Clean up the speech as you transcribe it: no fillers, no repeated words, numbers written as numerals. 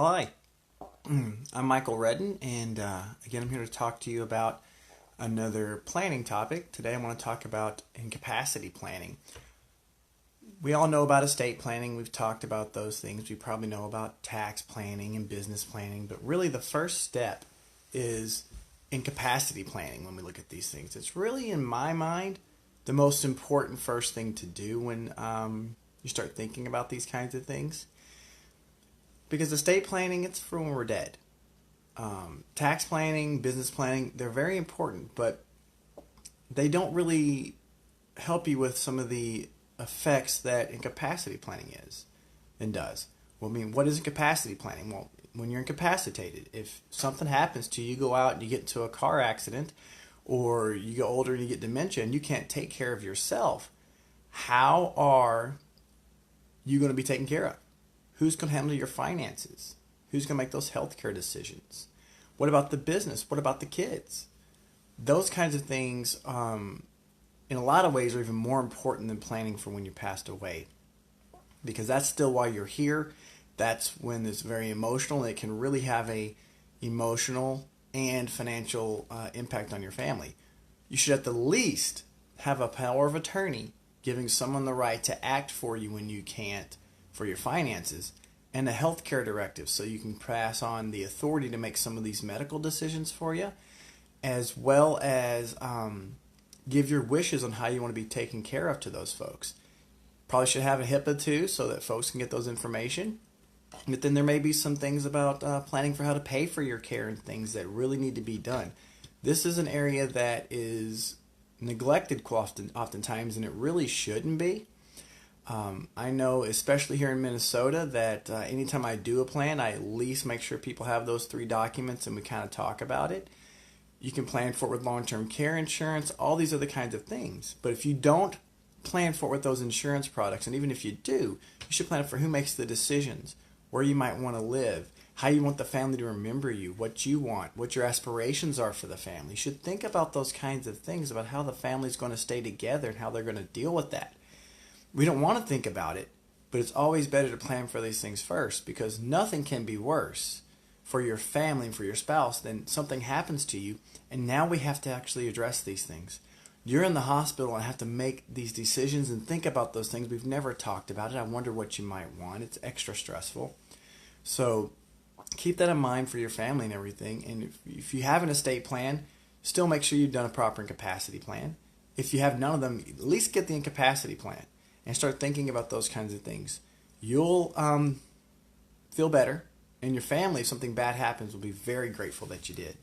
Hi, I'm Michael Redden, and again, I'm here to talk to you about another planning topic. Today, I want to talk about incapacity planning. We all know about estate planning. We've talked about those things. We probably know about tax planning and business planning, but really, the first step is incapacity planning when we look at these things. It's really, in my mind, the most important first thing to do when you start thinking about these kinds of things. Because estate planning, it's for when we're dead. Tax planning, business planning, they're very important, but they don't really help you with some of the effects that incapacity planning is and does. Well, I mean, what is incapacity planning? Well, when you're incapacitated, if something happens to you, you go out and you get into a car accident, or you get older and you get dementia and you can't take care of yourself, how are you going to be taken care of? Who's going to handle your finances? Who's going to make those healthcare decisions? What about the business? What about the kids? Those kinds of things, in a lot of ways, are even more important than planning for when you passed away. Because that's still why you're here. That's when it's very emotional. And it can really have a emotional and financial impact on your family. You should at the least have a power of attorney giving someone the right to act for you when you can't for your finances, and a healthcare directive so you can pass on the authority to make some of these medical decisions for you, as well as give your wishes on how you want to be taken care of to those folks. Probably should have a HIPAA too so that folks can get those information. But then there may be some things about planning for how to pay for your care and things that really need to be done. This is an area that is neglected oftentimes, and it really shouldn't be. I know, especially here in Minnesota, that anytime I do a plan, I at least make sure people have those three documents and we kind of talk about it. You can plan for it with long-term care insurance, all these other kinds of things. But if you don't plan for it with those insurance products, and even if you do, you should plan for who makes the decisions, where you might want to live, how you want the family to remember you, what you want, what your aspirations are for the family. You should think about those kinds of things, about how the family's going to stay together and how they're going to deal with that. We don't want to think about it, but it's always better to plan for these things first, because nothing can be worse for your family and for your spouse than something happens to you, and now we have to actually address these things. You're in the hospital and have to make these decisions and think about those things. We've never talked about it. I wonder what you might want. It's extra stressful. So keep that in mind for your family and everything. And if you have an estate plan, still make sure you've done a proper incapacity plan. If you have none of them, at least get the incapacity plan and start thinking about those kinds of things. You'll feel better, and your family, if something bad happens, will be very grateful that you did.